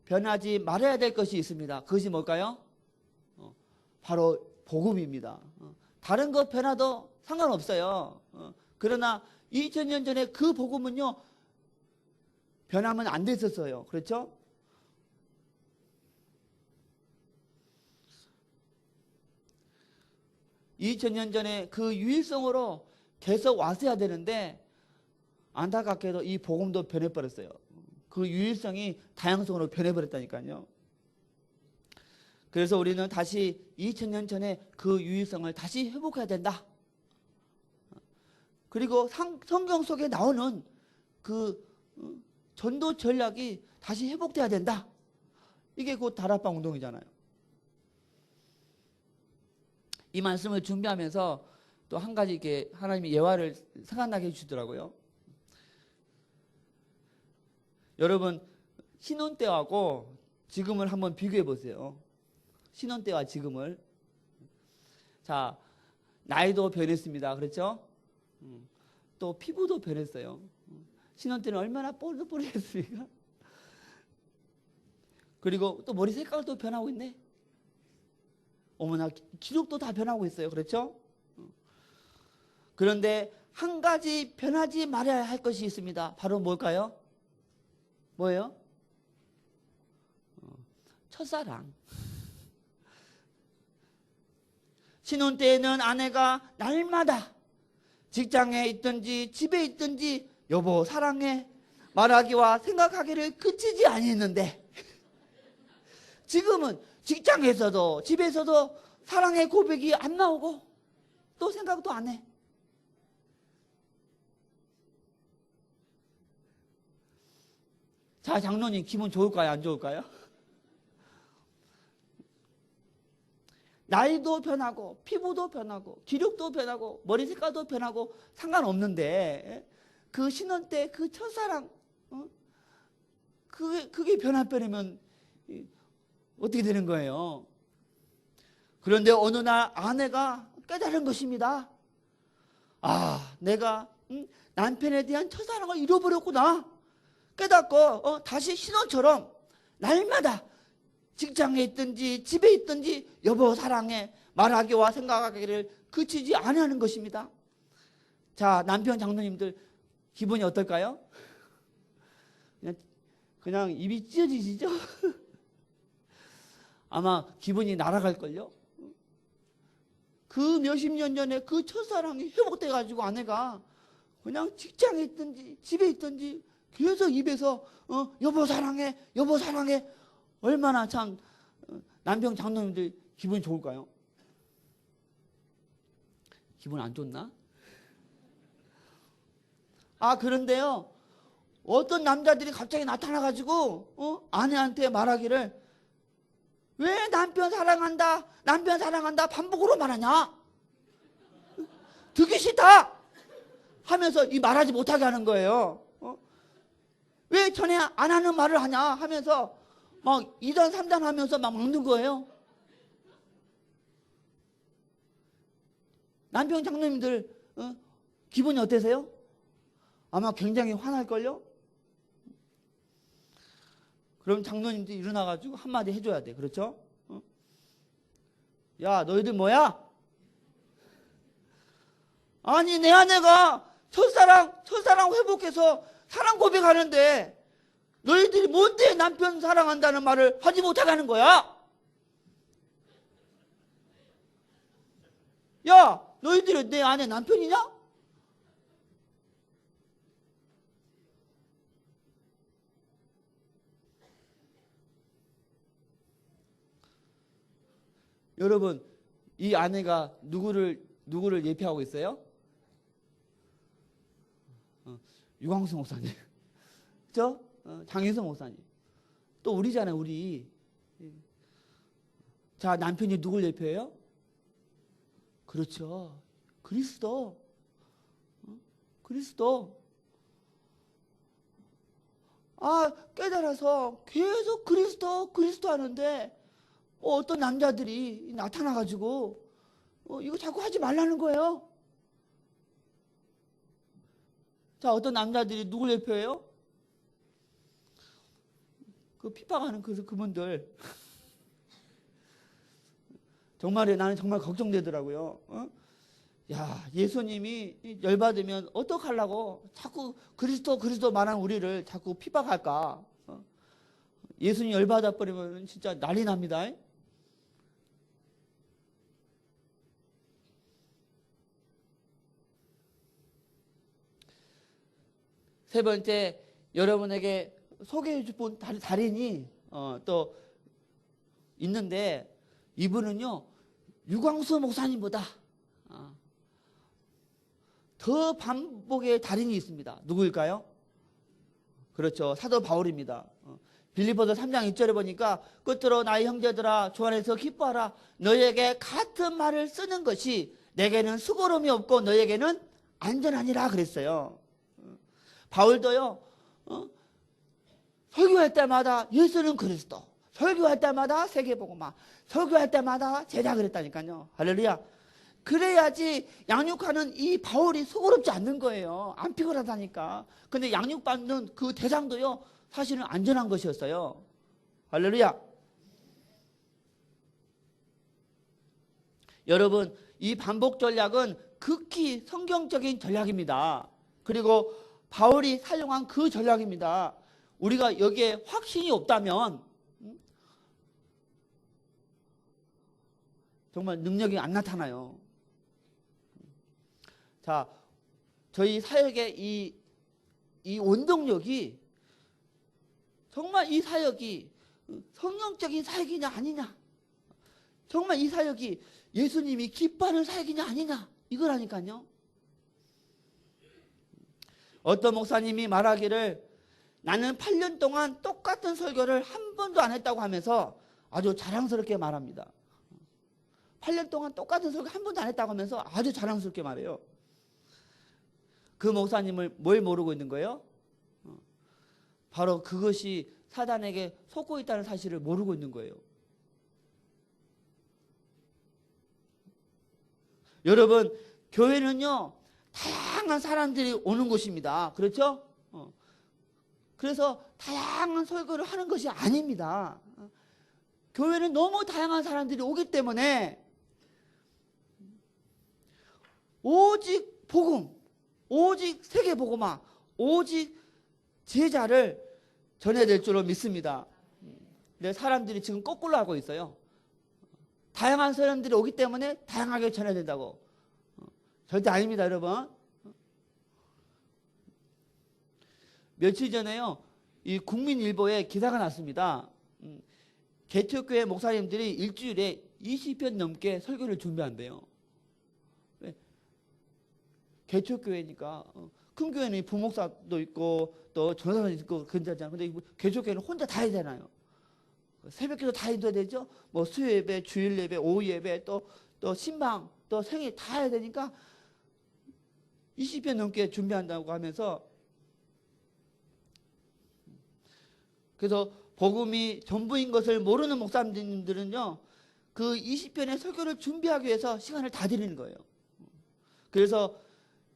변하지 말아야 될 것이 있습니다. 그것이 뭘까요? 바로 복음입니다. 다른 것 변화도 상관없어요. 그러나 2000년 전에 그 복음은요, 변하면 안 됐었어요. 그렇죠? (2000년) 전에 그 유일성으로 계속 왔어야 되는데 안타깝게도 이 복음도 변해버렸어요. 그 유일성이 다양성으로 변해버렸다니까요. 그래서 우리는 다시 2000년 전에 그 유일성을 다시 회복해야 된다. 그리고 성경 속에 나오는 그 전도 전략이 다시 회복돼야 된다. 이게 곧 다락방 운동이잖아요. 이 말씀을 준비하면서 또 한 가지 이렇게 하나님이 예화를 생각나게 해주시더라고요. 여러분, 신혼 때하고 지금을 한번 비교해 보세요. 신혼 때와 지금을. 자, 나이도 변했습니다. 그렇죠? 또 피부도 변했어요. 신혼 때는 얼마나 뽀글뽀글했습니까? 그리고 또 머리 색깔도 변하고 있네. 어머나, 기록도 다 변하고 있어요. 그렇죠? 그런데 한 가지 변하지 말아야 할 것이 있습니다. 바로 뭘까요? 뭐예요? 첫사랑. 신혼 때에는 아내가 날마다 직장에 있든지 집에 있든지 여보 사랑해 말하기와 생각하기를 그치지 아니했는데 지금은 직장에서도 집에서도 사랑의 고백이 안 나오고 또 생각도 안 해. 자, 장로님 기분 좋을까요? 안 좋을까요? 나이도 변하고 피부도 변하고 기력도 변하고 머리 색깔도 변하고 상관없는데 그 신혼 때 그 첫사랑 그게 변화버리면 어떻게 되는 거예요? 그런데 어느 날 아내가 깨달은 것입니다. 아, 내가 남편에 대한 첫사랑을 잃어버렸구나. 깨닫고 다시 신혼처럼 날마다 직장에 있든지 집에 있든지 여보 사랑해 말하기와 생각하기를 그치지 않으려는 것입니다. 자, 남편 장로님들 기분이 어떨까요? 그냥 입이 찢어지시죠? 아마 기분이 날아갈걸요? 그 몇십 년 전에 그 첫사랑이 회복돼가지고 아내가 그냥 직장에 있든지 집에 있든지 계속 입에서 여보 사랑해 여보 사랑해. 얼마나 참 남편 장로님들 기분이 좋을까요? 기분 안 좋나? 아, 그런데요, 어떤 남자들이 갑자기 나타나가지고 아내한테 말하기를 왜 남편 사랑한다 반복으로 말하냐? 듣기 싫다 하면서 이 말하지 못하게 하는 거예요. 왜 전에 안 하는 말을 하냐 하면서 막 2단 3단 하면서 막 막는 거예요. 남편 장로님들 기분이 어때세요? 아마 굉장히 화날걸요? 그럼 장로님들이 일어나가지고 한마디 해줘야 돼. 그렇죠? 야, 너희들 뭐야? 아니, 내 아내가 첫사랑 회복해서 사랑 고백하는데 너희들이 뭔데 남편 사랑한다는 말을 하지 못하게 하는 거야? 야, 너희들이 내 아내 남편이냐? 여러분, 이 아내가 누구를 예표하고 있어요? 유광수 목사님. 그죠? 장윤성 목사님. 또 우리잖아요, 우리. 자, 남편이 누굴 예표해요? 그렇죠. 그리스도. 그리스도. 아, 깨달아서 계속 그리스도 하는데 어떤 남자들이 나타나가지고 이거 자꾸 하지 말라는 거예요. 자, 어떤 남자들이 누굴 예표해요? 그 핍박하는 그분들 정말에 나는 정말 걱정되더라고요. 야, 예수님이 열받으면 어떡하려고 자꾸 그리스도 말하는 우리를 자꾸 핍박할까? 예수님 열받아 버리면 진짜 난리 납니다. 세 번째, 여러분에게 소개해 줄 분 달인이 또 있는데, 이분은요 유광수 목사님보다 더 반복의 달인이 있습니다. 누구일까요? 그렇죠, 사도 바울입니다. 빌립보서 3장 1절에 보니까 끝으로 나의 형제들아 주 안에서 기뻐하라. 너에게 같은 말을 쓰는 것이 내게는 수고로움이 없고 너에게는 안전하니라 그랬어요. 바울도요 설교할 때마다 예수는 그리스도, 설교할 때마다 세계복음화, 설교할 때마다 제자 그랬다니까요. 할렐루야. 그래야지 양육하는 이 바울이 수고롭지 않는 거예요. 안 피곤하다니까. 근데 양육받는 그 대상도요 사실은 안전한 것이었어요. 할렐루야. 여러분, 이 반복 전략은 극히 성경적인 전략입니다. 그리고 바울이 사용한 그 전략입니다. 우리가 여기에 확신이 없다면 정말 능력이 안 나타나요. 자, 저희 사역의 이 원동력이 정말 이 사역이 성경적인 사역이냐 아니냐, 정말 이 사역이 예수님이 기뻐하는 사역이냐 아니냐, 이거라니까요. 어떤 목사님이 말하기를 나는 8년 동안 똑같은 설교를 한 번도 안 했다고 하면서 아주 자랑스럽게 말합니다. 8년 동안 똑같은 설교 한 번도 안 했다고 하면서 아주 자랑스럽게 말해요. 그 목사님을 뭘 모르고 있는 거예요? 바로 그것이 사단에게 속고 있다는 사실을 모르고 있는 거예요. 여러분, 교회는요 다양한 사람들이 오는 곳입니다. 그렇죠? 그래서 다양한 설교를 하는 것이 아닙니다. 교회는 너무 다양한 사람들이 오기 때문에 오직 복음, 오직 세계복음화, 오직 제자를 전해야 될 줄로 믿습니다. 근데 사람들이 지금 거꾸로 하고 있어요. 다양한 사람들이 오기 때문에 다양하게 전해야 된다고. 절대 아닙니다, 여러분. 며칠 전에요, 이 국민일보에 기사가 났습니다. 개척교회 목사님들이 일주일에 20편 넘게 설교를 준비한대요. 개척교회니까 큰 교회는 부목사도 있고 또 전사도 있고 근자잖아요. 근데 개척교회는 혼자 다 해야 되나요? 새벽기도 다 해야 되죠. 뭐 수요예배, 주일예배, 오후예배, 또 신방, 또 생일 다 해야 되니까 20편 넘게 준비한다고 하면서, 그래서 복음이 전부인 것을 모르는 목사님들은요 그 20편의 설교를 준비하기 위해서 시간을 다 들이는 거예요. 그래서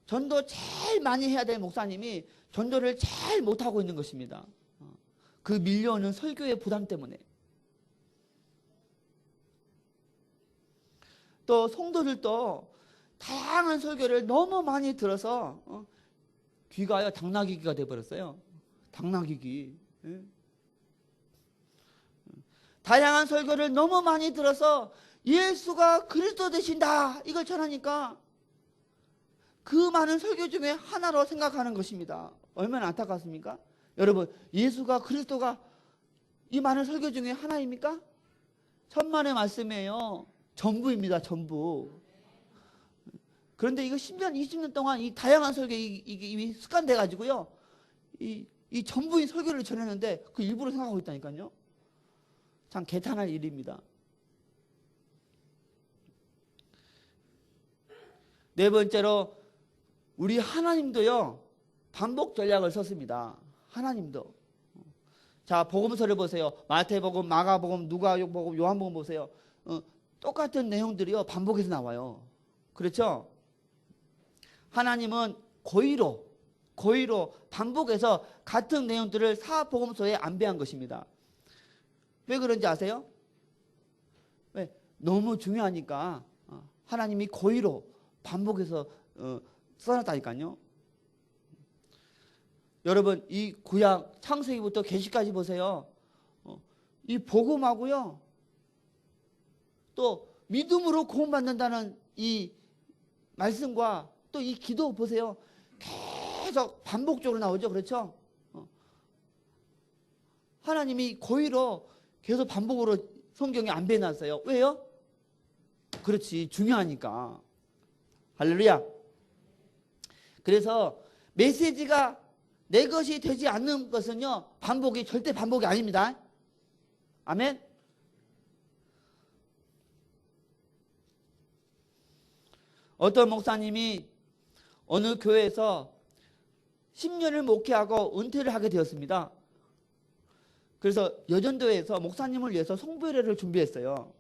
전도 제일 많이 해야 될 목사님이 전도를 제일 못하고 있는 것입니다. 그 밀려오는 설교의 부담 때문에. 또 성도들도 다양한 설교를 너무 많이 들어서 귀가요 당나귀가 돼버렸어요. 당나귀. 다양한 설교를 너무 많이 들어서 예수가 그리스도 되신다 이걸 전하니까 그 많은 설교 중에 하나로 생각하는 것입니다. 얼마나 안타깝습니까? 여러분, 예수가 그리스도가 이 많은 설교 중에 하나입니까? 천만의 말씀이에요. 전부입니다. 전부. 그런데 이거 10년, 20년 동안 이 다양한 설교 이게 습관돼 가지고요. 이 전부인 설교를 전했는데 그 일부러 생각하고 있다니까요. 참 개탄할 일입니다. 네 번째로 우리 하나님도요 반복 전략을 썼습니다. 하나님도. 자, 복음서를 보세요. 마태복음, 마가복음, 누가복음, 요한복음 보세요. 똑같은 내용들이요 반복해서 나와요. 그렇죠? 하나님은 고의로 반복해서 같은 내용들을 사복음서에 안배한 것입니다. 왜 그런지 아세요? 왜? 너무 중요하니까 하나님이 고의로 반복해서 써놨다니까요. 여러분 이 구약 창세기부터 계시까지 보세요. 이 복음하고요. 또 믿음으로 구원받는다는 이 말씀과 또 이 기도 보세요. 계속 반복적으로 나오죠. 그렇죠? 하나님이 고의로 계속 반복으로 성경에 안 배워놨어요. 왜요? 그렇지. 중요하니까. 할렐루야. 그래서 메시지가 내 것이 되지 않는 것은요. 반복이 절대 반복이 아닙니다. 아멘. 어떤 목사님이 어느 교회에서 10년을 목회하고 은퇴를 하게 되었습니다. 그래서 여전도에서 목사님을 위해서 송부회를 준비했어요.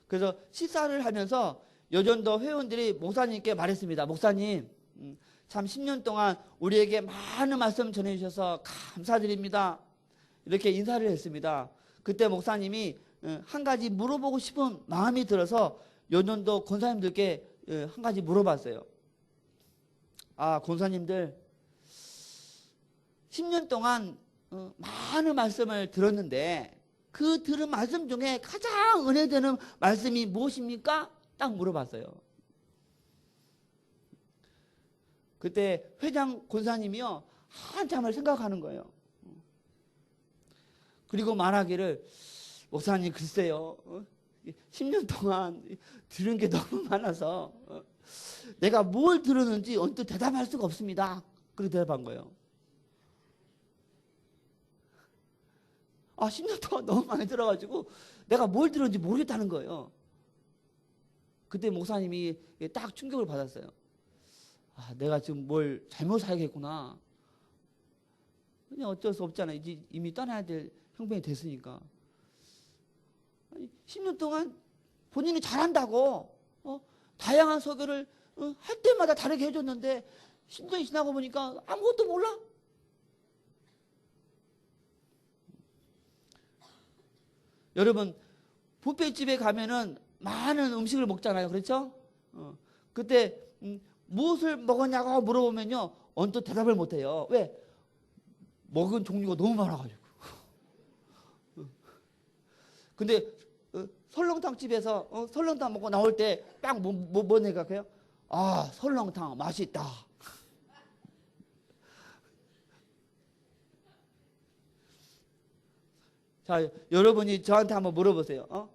그래서 식사를 하면서 여전도 회원들이 목사님께 말했습니다. 목사님, 참 10년 동안 우리에게 많은 말씀 전해주셔서 감사드립니다. 이렇게 인사를 했습니다. 그때 목사님이 한 가지 물어보고 싶은 마음이 들어서 여전도 권사님들께 한 가지 물어봤어요. 아, 권사님들 10년 동안 많은 말씀을 들었는데 그 들은 말씀 중에 가장 은혜되는 말씀이 무엇입니까? 딱 물어봤어요. 그때 회장 권사님이요 한참을 생각하는 거예요. 그리고 말하기를 목사님 글쎄요 10년 동안 들은 게 너무 많아서 내가 뭘 들었는지 언뜻 대답할 수가 없습니다. 그렇게 대답한 거예요. 아, 10년 동안 너무 많이 들어가지고 내가 뭘 들었는지 모르겠다는 거예요. 그때 목사님이 딱 충격을 받았어요. 아, 내가 지금 뭘 잘못 살겠구나. 그냥 어쩔 수 없잖아. 이제 이미 떠나야 될 형편이 됐으니까. 아니, 10년 동안 본인이 잘한다고 다양한 설교를 할 때마다 다르게 해줬는데 10년이 지나고 보니까 아무것도 몰라? 여러분 뷔페집에 가면은 많은 음식을 먹잖아요. 그렇죠? 그때 무엇을 먹었냐고 물어보면요 언뜻 대답을 못해요. 왜? 먹은 종류가 너무 많아가지고. 근데 설렁탕 집에서 설렁탕 먹고 나올 때 딱 뭐 생각해요? 아, 설렁탕 맛있다. 자, 여러분이 저한테 한번 물어보세요.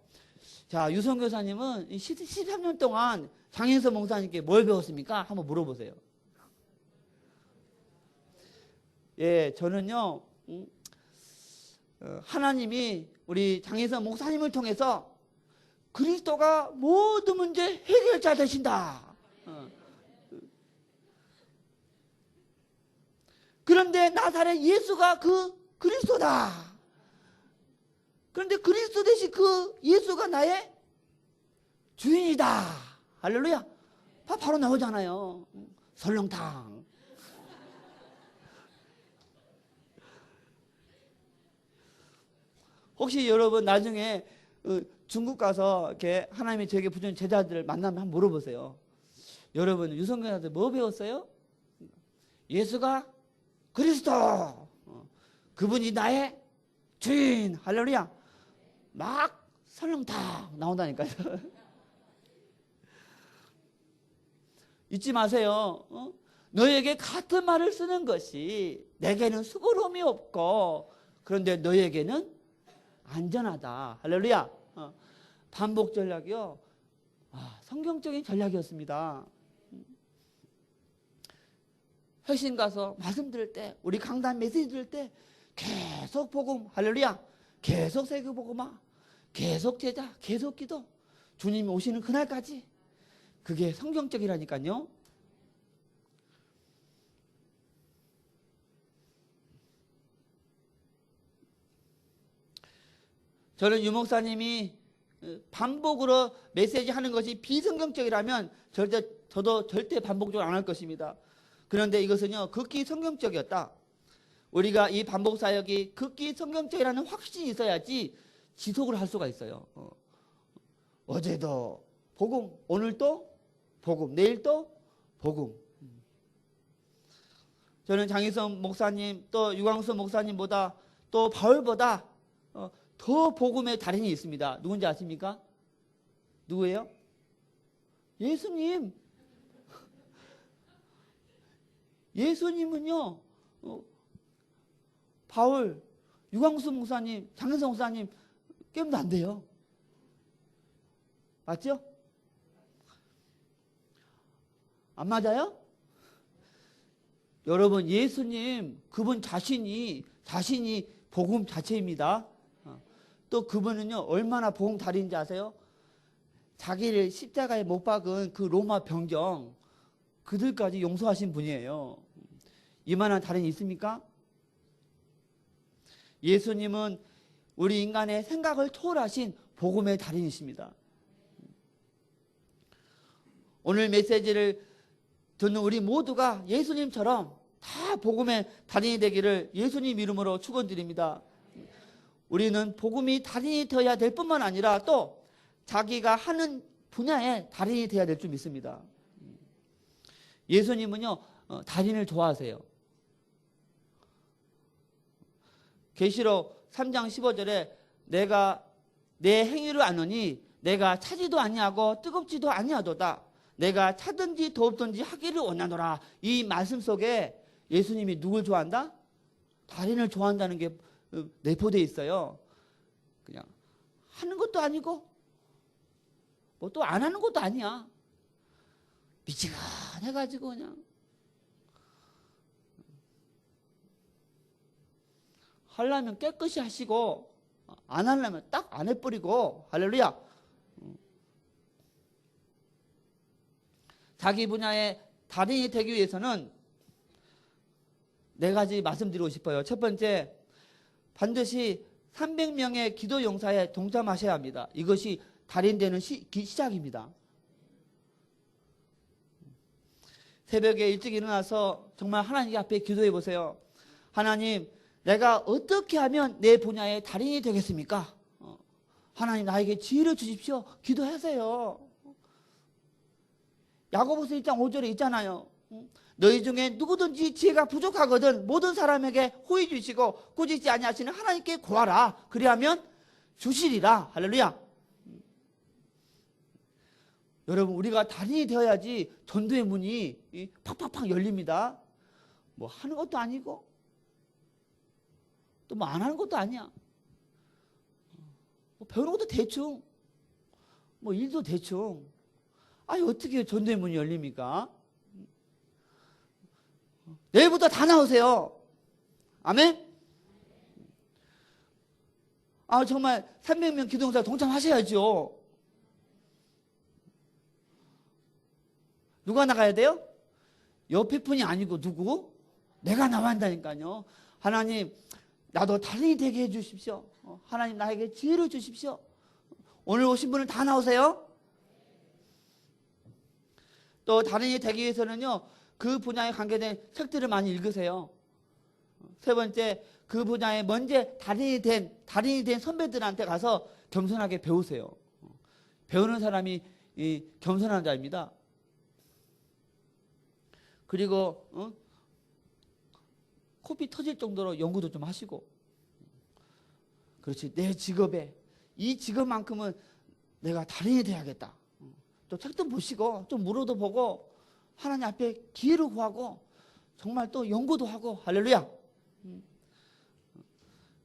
자, 유성 교사님은 13년 동안 장인서 목사님께 뭘 배웠습니까? 한번 물어보세요. 예, 저는요, 하나님이 우리 장인서 목사님을 통해서 그리스도가 모든 문제 해결자 되신다. 그런데 나사렛 예수가 그 그리스도다. 그런데 그리스도 대신 그 예수가 나의 주인이다. 할렐루야. 바로 나오잖아요. 설렁탕. 혹시 여러분 나중에 중국 가서 이렇게 하나님이 저에게 부준 제자들을 만나면 한번 물어보세요. 여러분 유성교사한테 뭐 배웠어요? 예수가 그리스도. 그분이 나의 주인. 할렐루야. 막 설렁탕 나온다니까요. 잊지 마세요. 너에게 같은 말을 쓰는 것이 내게는 수고로움이 없고 그런데 너에게는 안전하다. 할렐루야. 반복 전략이요. 성경적인 전략이었습니다. 회신 가서 말씀 들을 때 우리 강단 메시지 들을 때 계속 복음. 할렐루야. 계속 세계 복음화. 계속 제자. 계속 기도. 주님이 오시는 그날까지. 그게 성경적이라니까요. 저는 유 목사님이 반복으로 메시지 하는 것이 비성경적이라면 저도 절대 반복적으로 안 할 것입니다. 그런데 이것은요 극히 성경적이었다. 우리가 이 반복 사역이 극히 성경적이라는 확신이 있어야지 지속을 할 수가 있어요. 어제도 복음, 오늘도 복음, 내일도 복음. 저는 장희성 목사님 또 유광수 목사님보다 또 바울보다 더 복음의 달인이 있습니다. 누군지 아십니까? 누구예요? 예수님. 예수님은요, 바울, 유광수 목사님, 장희성 목사님 깨면 안 돼요. 맞죠? 안 맞아요? 여러분, 예수님 그분 자신이 복음 자체입니다. 또 그분은요 얼마나 복음 달인인지 아세요? 자기를 십자가에 못 박은 그 로마 병정 그들까지 용서하신 분이에요. 이만한 달인이 있습니까? 예수님은 우리 인간의 생각을 초월하신 복음의 달인이십니다. 오늘 메시지를 듣는 우리 모두가 예수님처럼 다 복음의 달인이 되기를 예수님 이름으로 축원드립니다. 우리는 복음이 달인이 되어야 될 뿐만 아니라 또 자기가 하는 분야에 달인이 되어야 될 줄 믿습니다. 예수님은요 달인을 좋아하세요. 계시록 3장 15절에 내가 내 행위를 아노니 내가 차지도 아니하고 뜨겁지도 아니하도다. 내가 차든지 더웁든지 하기를 원하노라. 이 말씀 속에 예수님이 누굴 좋아한다? 달인을 좋아한다는 게 내포되어 있어요. 그냥 하는 것도 아니고 뭐 또 안 하는 것도 아니야. 미지근해가지고 그냥 하려면 깨끗이 하시고 안 하려면 딱 안 해버리고. 할렐루야. 자기 분야의 달인이 되기 위해서는 네 가지 말씀드리고 싶어요. 첫 번째, 반드시 300명의 기도 용사에 동참하셔야 합니다. 이것이 달인 되는 시작입니다. 새벽에 일찍 일어나서 정말 하나님 앞에 기도해 보세요. 하나님, 내가 어떻게 하면 내 분야의 달인이 되겠습니까? 하나님, 나에게 지혜를 주십시오. 기도하세요. 야고보서 1장 5절에 있잖아요. 너희 중에 누구든지 지혜가 부족하거든 모든 사람에게 호의 주시고 꾸짖지 아니하시는 하나님께 구하라. 그리하면 주시리라. 할렐루야. 여러분, 우리가 달인이 되어야지 전도의 문이 팍팍팍 열립니다. 뭐 하는 것도 아니고 또 뭐 안 하는 것도 아니야. 뭐 배우는 것도 대충, 뭐 일도 대충. 아니 어떻게 전도의 문이 열립니까? 내일부터 다 나오세요. 아멘? 아 정말 300명 기도용사 동참하셔야죠. 누가 나가야 돼요? 옆에 분이 아니고 누구? 내가 나와야 한다니까요. 하나님, 나도 달인이 되게 해주십시오. 하나님, 나에게 지혜를 주십시오. 오늘 오신 분은 다 나오세요. 또 달인이 되기 위해서는요, 그 분야에 관계된 책들을 많이 읽으세요. 세 번째, 그 분야에 먼저 달인이 된 선배들한테 가서 겸손하게 배우세요. 배우는 사람이 겸손한 자입니다. 그리고 코피 터질 정도로 연구도 좀 하시고, 그렇지, 내 직업에 이 직업만큼은 내가 달인이 돼야겠다. 또 책도 보시고 좀 물어도 보고 하나님 앞에 기회를 구하고 정말 또 연구도 하고. 할렐루야.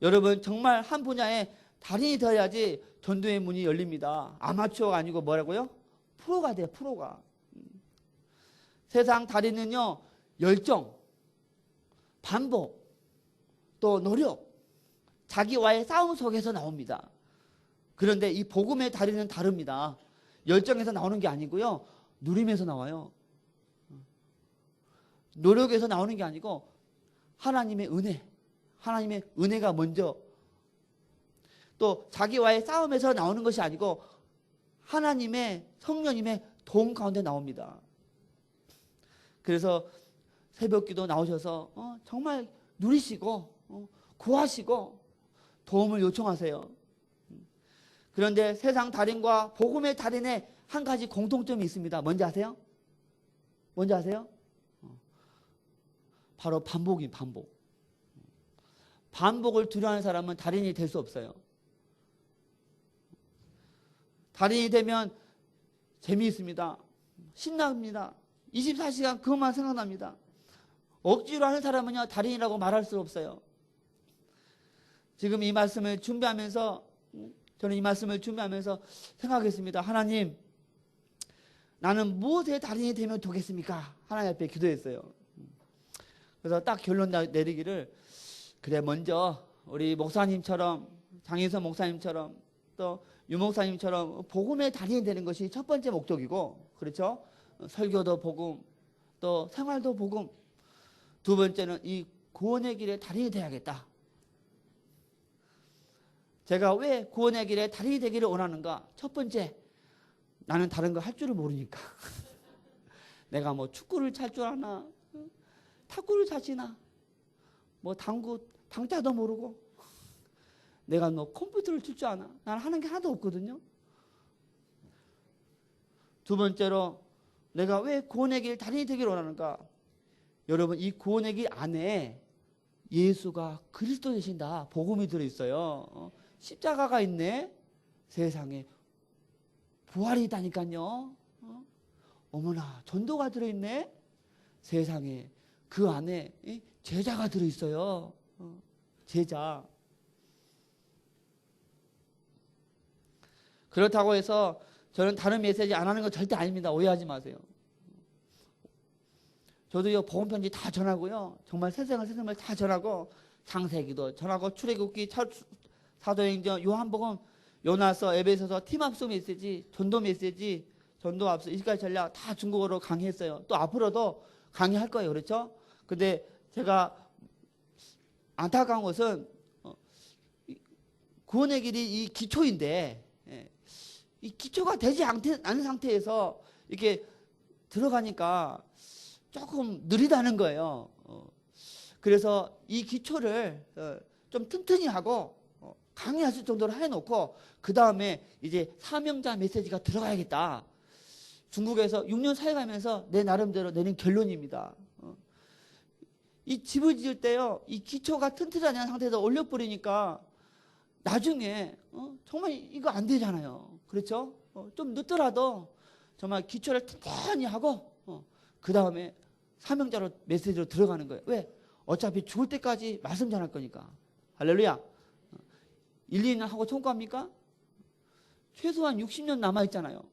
여러분, 정말 한 분야에 달인이 되어야지 전도의 문이 열립니다. 아마추어가 아니고 뭐라고요? 프로가 돼요. 프로가. 세상 달인은요, 열정, 반복, 또 노력, 자기와의 싸움 속에서 나옵니다. 그런데 이 복음의 달인은 다릅니다. 열정에서 나오는 게 아니고요, 누림에서 나와요. 노력에서 나오는 게 아니고 하나님의 은혜가 먼저, 또 자기와의 싸움에서 나오는 것이 아니고 하나님의 성령님의 도움 가운데 나옵니다. 그래서 새벽기도 나오셔서 정말 누리시고 구하시고 도움을 요청하세요. 그런데 세상 달인과 복음의 달인의 한 가지 공통점이 있습니다. 뭔지 아세요? 뭔지 아세요? 바로 반복이 반복. 반복을 두려워하는 사람은 달인이 될 수 없어요. 달인이 되면 재미있습니다. 신납니다. 24시간 그것만 생각납니다. 억지로 하는 사람은요, 달인이라고 말할 수 없어요. 지금 이 말씀을 준비하면서, 저는 이 말씀을 준비하면서 생각했습니다. 하나님, 나는 무엇에 달인이 되면 되겠습니까? 하나님 앞에 기도했어요. 그래서 딱 결론 내리기를, 그래, 먼저 우리 목사님처럼, 장인선 목사님처럼, 또 유 목사님처럼 복음의 달인이 되는 것이 첫 번째 목적이고, 그렇죠? 설교도 복음, 또 생활도 복음. 두 번째는 이 구원의 길에 달인이 돼야겠다. 제가 왜 구원의 길에 달인이 되기를 원하는가? 첫 번째, 나는 다른 거 할 줄을 모르니까. 내가 뭐 축구를 찰 줄 아나, 탁구를 차지나, 뭐 당자도 모르고, 내가 뭐 컴퓨터를 칠 줄 아나. 나는 하는 게 하나도 없거든요. 두 번째로, 내가 왜 구원의 길 달인이 되기를 원하는가? 여러분, 이 구원의 길 안에 예수가 그리스도 되신다 복음이 들어있어요. 십자가가 있네. 세상에 부활이 있다니까요. 어머나, 전도가 들어있네. 세상에 그 안에 제자가 들어있어요. 제자. 그렇다고 해서 저는 다른 메시지 안 하는 거 절대 아닙니다. 오해하지 마세요. 저도요, 복음편지 다 전하고요, 정말 세상을 다 전하고, 창세기도 전하고, 출애굽기, 사도행전, 요한복음, 요나서, 에베소서, 팀합수 메시지, 전도 메시지, 전도 앞서 이시까지 전략 다 중국어로 강의했어요. 또 앞으로도 강의할 거예요. 그렇죠? 근데 제가 안타까운 것은 구원의 길이 이 기초인데, 이 기초가 되지 않은 상태에서 이렇게 들어가니까 조금 느리다는 거예요. 그래서 이 기초를 좀 튼튼히 하고 강의할 수 정도로 해놓고, 그 다음에 이제 사명자 메시지가 들어가야겠다. 중국에서 6년 살아가면서 내 나름대로 내린 결론입니다. 이 집을 지을 때요, 이 기초가 튼튼하지 않은 상태에서 올려버리니까 나중에 정말 이거 안 되잖아요. 그렇죠? 좀 늦더라도 정말 기초를 튼튼히 하고 그 다음에 사명자로 메시지로 들어가는 거예요. 왜? 어차피 죽을 때까지 말씀 전할 거니까. 할렐루야. 1, 2년 하고 청구합니까? 최소한 60년 남아있잖아요.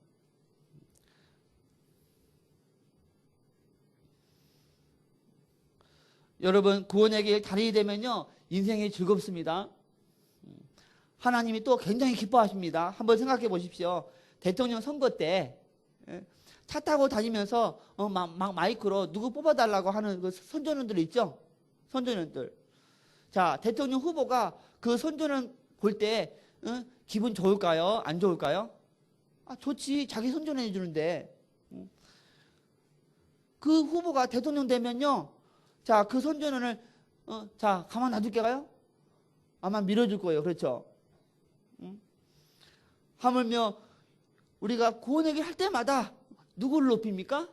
여러분, 구원의 길 달인이 되면요, 인생이 즐겁습니다. 하나님이 또 굉장히 기뻐하십니다. 한번 생각해 보십시오. 대통령 선거 때 차 타고 다니면서 막 마이크로 누구 뽑아달라고 하는 그 선전원들 있죠? 선전원들. 자, 대통령 후보가 그 선전원 볼 때 기분 좋을까요? 안 좋을까요? 아, 좋지. 자기 선전해 주는데. 그 후보가 대통령 되면요, 자, 그 선전원을 자, 가만 놔둘게요? 아마 밀어줄 거예요. 그렇죠? 하물며 우리가 구원의 길 할 때마다 누구를 높입니까?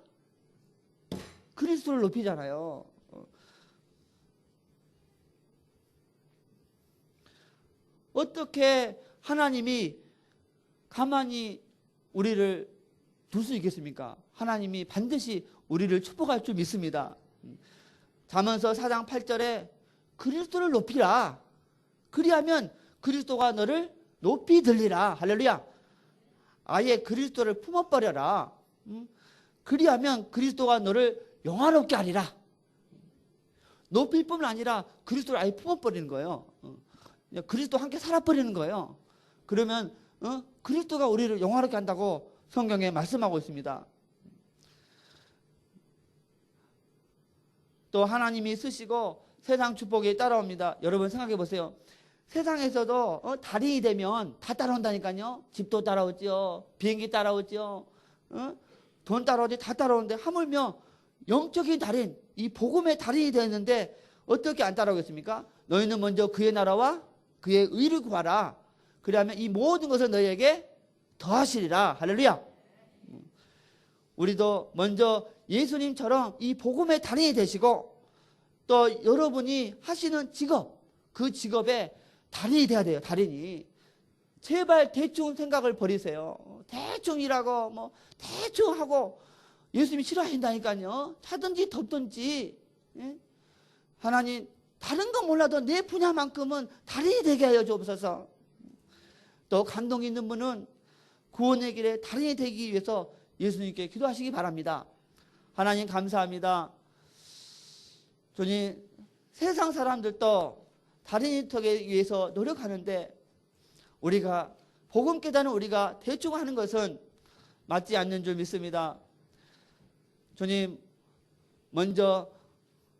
그리스도를 높이잖아요. 어떻게 하나님이 가만히 우리를 둘 수 있겠습니까? 하나님이 반드시 우리를 축복할 줄 믿습니다. 잠언서 4장 8절에 그리스도를 높이라. 그리하면 그리스도가 너를 높이 들리라. 할렐루야. 아예 그리스도를 품어버려라. 그리하면 그리스도가 너를 영화롭게 하리라. 높일 뿐만 아니라 그리스도를 아예 품어버리는 거예요. 그리스도 함께 살아버리는 거예요. 그러면 그리스도가 우리를 영화롭게 한다고 성경에 말씀하고 있습니다. 또 하나님이 쓰시고 세상 축복이 따라옵니다. 여러분 생각해 보세요. 세상에서도 달인이 되면 다 따라온다니까요. 집도 따라오죠. 비행기 따라오죠. 돈 따라오지, 다 따라오는데 하물며 영적인 달인, 이 복음의 달인이 되었는데 어떻게 안 따라오겠습니까? 너희는 먼저 그의 나라와 그의 의를 구하라. 그러면 이 모든 것을 너희에게 더하시리라. 할렐루야. 우리도 먼저 예수님처럼 이 복음의 달인이 되시고 또 여러분이 하시는 직업, 그 직업에 달인이 돼야 돼요. 달인이. 제발 대충 생각을 버리세요. 대충 일하고 뭐 대충 하고 예수님이 싫어하신다니까요. 차든지 덥든지. 예? 하나님 다른 건 몰라도 내 분야만큼은 달인이 되게 하여 주옵소서. 또 감동 있는 분은 구원의 길에 달인이 되기 위해서 예수님께 기도하시기 바랍니다. 하나님 감사합니다. 주님, 세상 사람들도 달인이 되기 위해서 노력하는데 우리가 복음 깨닫는 우리가 대충 하는 것은 맞지 않는 줄 믿습니다. 주님, 먼저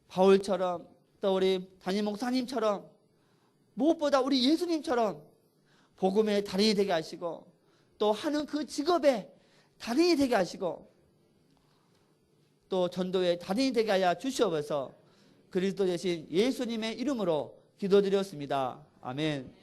바울처럼 또 우리 담임 목사님처럼 무엇보다 우리 예수님처럼 복음의 달인이 되게 하시고 또 하는 그 직업에 달인이 되게 하시고 또 전도의 달인이 되게 하여 주시옵소서. 그리스도 대신 예수님의 이름으로 기도드렸습니다. 아멘.